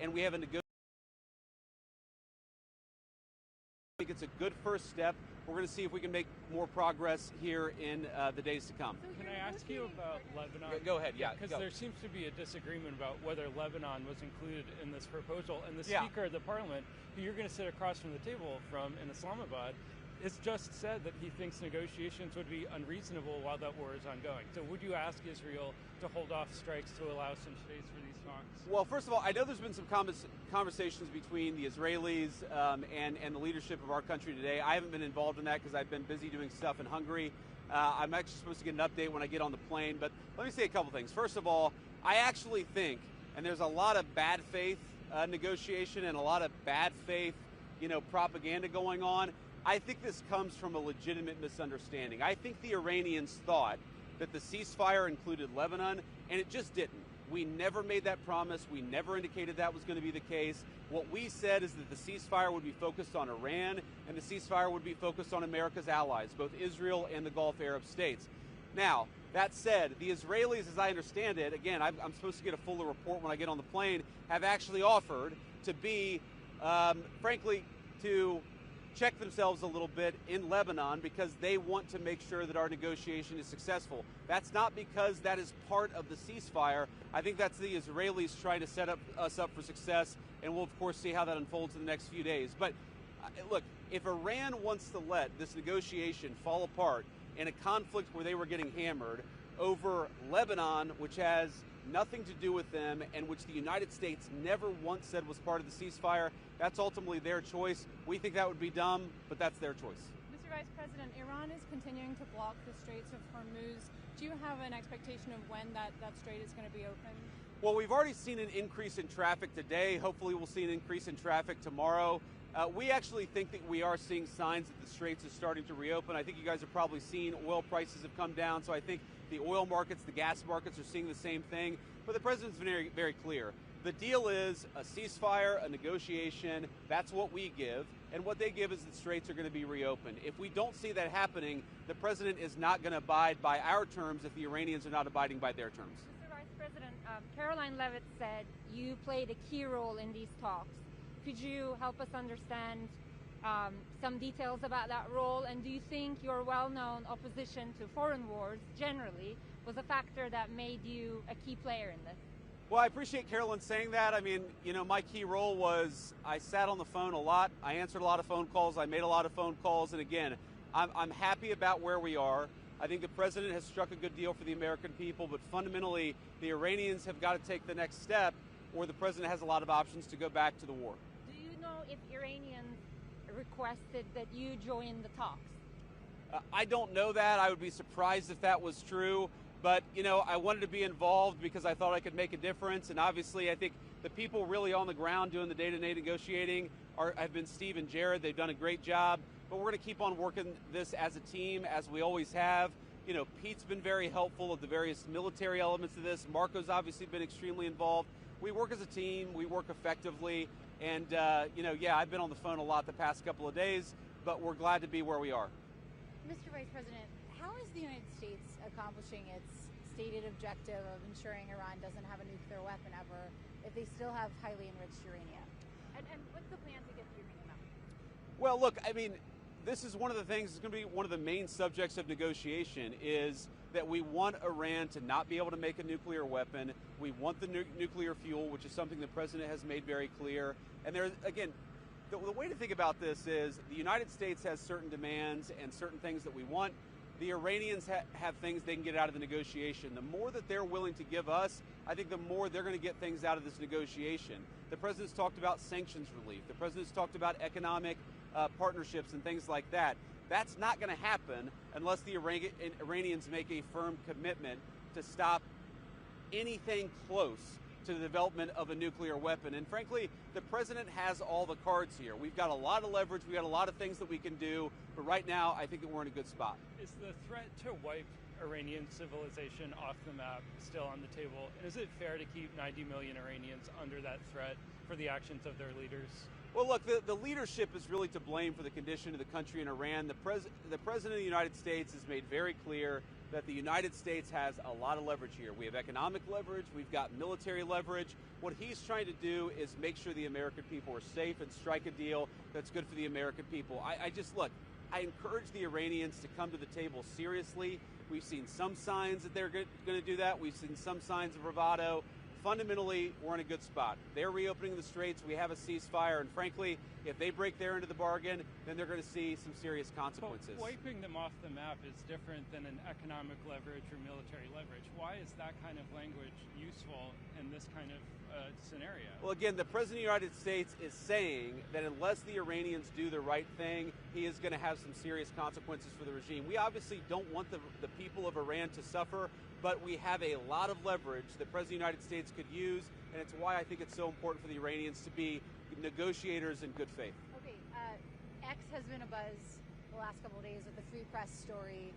and we have a negotiation. I think it's a good first step. We're going to see if we can make more progress here in the days to come. Can I ask you about Lebanon? Go ahead, yeah. Because there seems to be a disagreement about whether Lebanon was included in this proposal, and the Speaker of the Parliament, who you're going to sit across from the table from in Islamabad, has just said that he thinks negotiations would be unreasonable while that war is ongoing. So would you ask Israel to hold off strikes to allow some space for these talks? Well, first of all, I know there's been some conversations between the Israelis and the leadership of our country today. I haven't been involved in that because I've been busy doing stuff in Hungary. I'm actually supposed to get an update when I get on the plane, but let me say a couple things. First of all, I actually think, and there's a lot of bad faith negotiation and a lot of bad faith, propaganda going on. I think this comes from a legitimate misunderstanding. I think the Iranians thought that the ceasefire included Lebanon, and it just didn't. We never made that promise. We never indicated that was going to be the case. What we said is that the ceasefire would be focused on Iran, and the ceasefire would be focused on America's allies, both Israel and the Gulf Arab states. Now, that said, the Israelis, as I understand it, again, I'm supposed to get a fuller report when I get on the plane, have actually offered to be, frankly, to check themselves a little bit in Lebanon because they want to make sure that our negotiation is successful. That's not because that is part of the ceasefire. I think that's the Israelis trying to set us up for success, and we'll, of course, see how that unfolds in the next few days. But look, if Iran wants to let this negotiation fall apart in a conflict where they were getting hammered over Lebanon, which has nothing to do with them and which the United States never once said was part of the ceasefire, that's ultimately their choice. We think that would be dumb, but that's their choice. Mr. Vice President, Iran is continuing to block the Straits of Hormuz. Do you have an expectation of when that strait is going to be open? Well, we've already seen an increase in traffic today. Hopefully we'll see an increase in traffic tomorrow. We actually think that we are seeing signs that the Straits is starting to reopen. I think you guys have probably seen oil prices have come down, so I think the oil markets, the gas markets are seeing the same thing. But the president's been very, very clear. The deal is a ceasefire, a negotiation. That's what we give. And what they give is the Straits are going to be reopened. If we don't see that happening, the president is not going to abide by our terms if the Iranians are not abiding by their terms. Mr. Vice President, Caroline Leavitt said you played a key role in these talks. Could you help us understand some details about that role? And do you think your well-known opposition to foreign wars generally was a factor that made you a key player in this? Well, I appreciate Carolyn saying that. I mean, my key role was I sat on the phone a lot. I answered a lot of phone calls. I made a lot of phone calls. And again, I'm happy about where we are. I think the president has struck a good deal for the American people, but fundamentally, the Iranians have got to take the next step, or the president has a lot of options to go back to the war. Do you know if Iranians requested that you join the talks? I don't know that. I would be surprised if that was true. But, I wanted to be involved because I thought I could make a difference. And obviously, I think the people really on the ground doing the day-to-day negotiating have been Steve and Jared. They've done a great job. But we're going to keep on working this as a team, as we always have. Pete's been very helpful with the various military elements of this. Marco's obviously been extremely involved. We work as a team. We work effectively. And, I've been on the phone a lot the past couple of days, but we're glad to be where we are. Mr. Vice President, how is the United States accomplishing its stated objective of ensuring Iran doesn't have a nuclear weapon ever if they still have highly enriched uranium? And what's the plan to get the uranium out? Well, look, I mean, this is one of the things, it's going to be one of the main subjects of negotiation is that we want Iran to not be able to make a nuclear weapon. We want the nuclear fuel, which is something the president has made very clear. And there, again, the way to think about this is the United States has certain demands and certain things that we want. The Iranians have things they can get out of the negotiation. The more that they're willing to give us, I think the more they're going to get things out of this negotiation. The president's talked about sanctions relief. The president's talked about economic partnerships and things like that. That's not going to happen unless the Iranians make a firm commitment to stop anything close to the development of a nuclear weapon. And frankly, the president has all the cards here. We've got a lot of leverage. We've got a lot of things that we can do. But right now, I think that we're in a good spot. Is the threat to wipe Iranian civilization off the map still on the table? And is it fair to keep 90 million Iranians under that threat for the actions of their leaders? Well, look, the leadership is really to blame for the condition of the country in Iran. The president of the United States has made very clear that the United States has a lot of leverage here. We have economic leverage, we've got military leverage. What he's trying to do is make sure the American people are safe and strike a deal that's good for the American people. Look, I encourage the Iranians to come to the table seriously. We've seen some signs that they're going to do that. We've seen some signs of bravado. Fundamentally, we're in a good spot. They're reopening the straits. We have a ceasefire, and frankly, if they break their end of the bargain, then they're going to see some serious consequences. But wiping them off the map is different than an economic leverage or military leverage. Why is that kind of language useful in this kind of scenario? Well, again, the President of the United States is saying that unless the Iranians do the right thing, he is going to have some serious consequences for the regime. We obviously don't want the people of Iran to suffer, but we have a lot of leverage that the President of the United States could use, and it's why I think it's so important for the Iranians to be negotiators in good faith. Okay, X has been abuzz the last couple of days with the Free Press story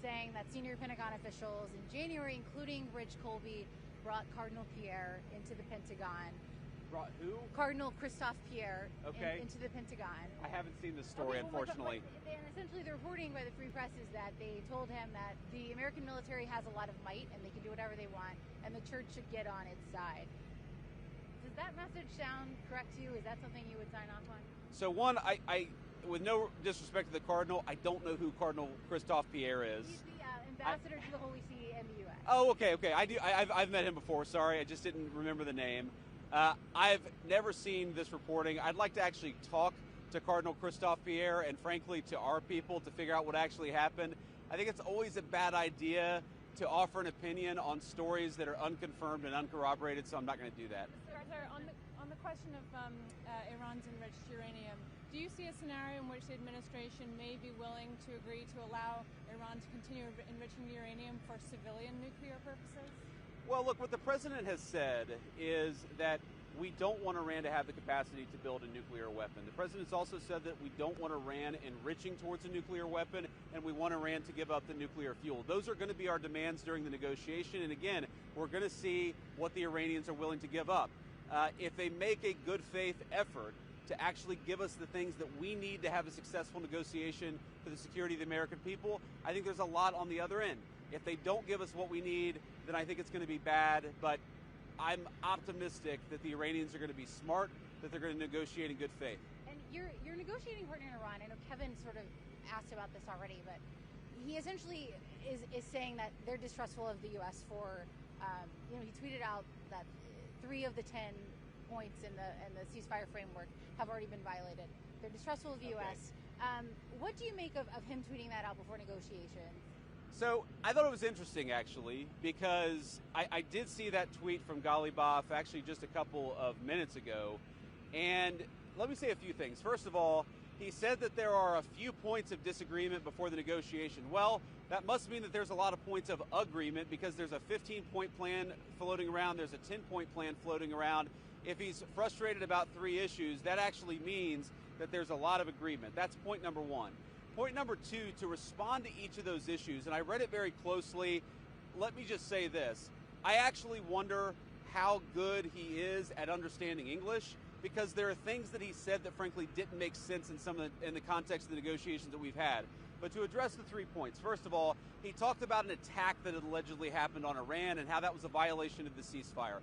saying that senior Pentagon officials in January, including 𝗟𝗶𝘃𝗲, brought Cardinal Pierre into the Pentagon. Brought who? Cardinal Pierre okay. into the Pentagon. I haven't seen this story, unfortunately. And essentially the reporting by the Free Press is that they told him that the American military has a lot of might and they can do whatever they want, and the church should get on its side. Does that message sound correct to you? Is that something you would sign off on? So one, I with no disrespect to the Cardinal, I don't know who Cardinal Pierre is. He's the ambassador to the Holy See and the U.S. Oh, okay. I've met him before. Sorry, I just didn't remember the name. I've never seen this reporting. I'd like to actually talk to Cardinal Pierre and frankly to our people to figure out what actually happened. I think it's always a bad idea to offer an opinion on stories that are unconfirmed and uncorroborated, so I'm not going to do that. Mr. Arthur, on the question of Iran's enriched uranium, do you see a scenario in which the administration may be willing to agree to allow Iran to continue enriching uranium for civilian nuclear purposes? Well, look, what the president has said is that we don't want Iran to have the capacity to build a nuclear weapon. The president's also said that we don't want Iran enriching towards a nuclear weapon, and we want Iran to give up the nuclear fuel. Those are going to be our demands during the negotiation, and again, we're going to see what the Iranians are willing to give up. If they make a good faith effort to actually give us the things that we need to have a successful negotiation for the security of the American people, I think there's a lot on the other end. If they don't give us what we need, then I think it's going to be bad, but I'm optimistic that the Iranians are going to be smart, that they're going to negotiate in good faith. And your negotiating partner in Iran, I know Kevin sort of asked about this already, but he essentially is saying that they're distrustful of the U.S. for, he tweeted out that 3 of the 10 points in the ceasefire framework have already been violated. They're distrustful of the U.S. What do you make of him tweeting that out before negotiations? So I thought it was interesting, actually, because I did see that tweet from 𝗟𝗶𝘃𝗲 actually just a couple of minutes ago. And let me say a few things. First of all, he said that there are a few points of disagreement before the negotiation. Well, that must mean that there's a lot of points of agreement because there's a 15-point plan floating around. There's a 10-point plan floating around. If he's frustrated about 3 issues, that actually means that there's a lot of agreement. That's point number 1. Point number 2, to respond to each of those issues, and I read it very closely, let me just say this. I actually wonder how good he is at understanding English, because there are things that he said that frankly didn't make sense in the context of the negotiations that we've had. But to address the 3 points, first of all, he talked about an attack that had allegedly happened on Iran and how that was a violation of the ceasefire.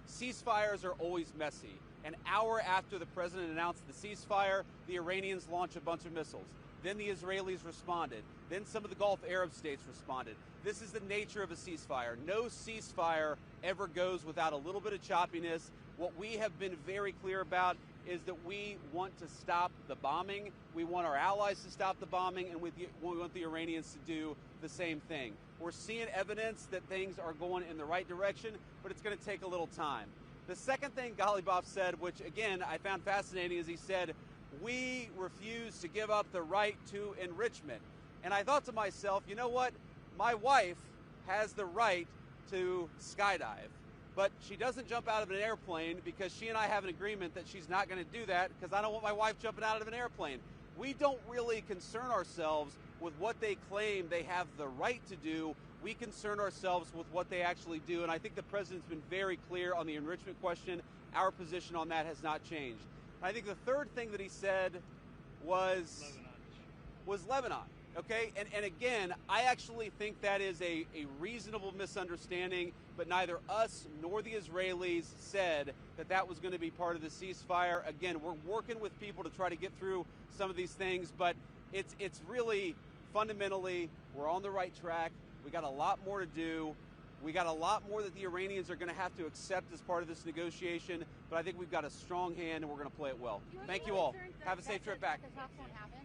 Ceasefires are always messy. An hour after the president announced the ceasefire, the Iranians launched a bunch of missiles. Then the Israelis responded. Then some of the Gulf Arab states responded. This is the nature of a ceasefire. No ceasefire ever goes without a little bit of choppiness. What we have been very clear about is that we want to stop the bombing. We want our allies to stop the bombing, and we want the Iranians to do the same thing. We're seeing evidence that things are going in the right direction, but it's going to take a little time. The second thing 𝗟𝗃𝘃𝗲 said, which again I found fascinating, is he said, we refuse to give up the right to enrichment. And I thought to myself, you know what? My wife has the right to skydive, but she doesn't jump out of an airplane because she and I have an agreement that she's not going to do that because I don't want my wife jumping out of an airplane. We don't really concern ourselves with what they claim they have the right to do. We concern ourselves with what they actually do. And I think the president's been very clear on the enrichment question. Our position on that has not changed. I think the third thing that he said was Lebanon. Okay, and again, I actually think that is a reasonable misunderstanding, but neither us nor the Israelis said that that was going to be part of the ceasefire. Again, we're working with people to try to get through some of these things, but it's really, fundamentally, we're on the right track. We got a lot more to do. We got a lot more that the Iranians are going to have to accept as part of this negotiation, but I think we've got a strong hand and we're going to play it well. Thank you all. Have a safe trip back. The talks won't happen?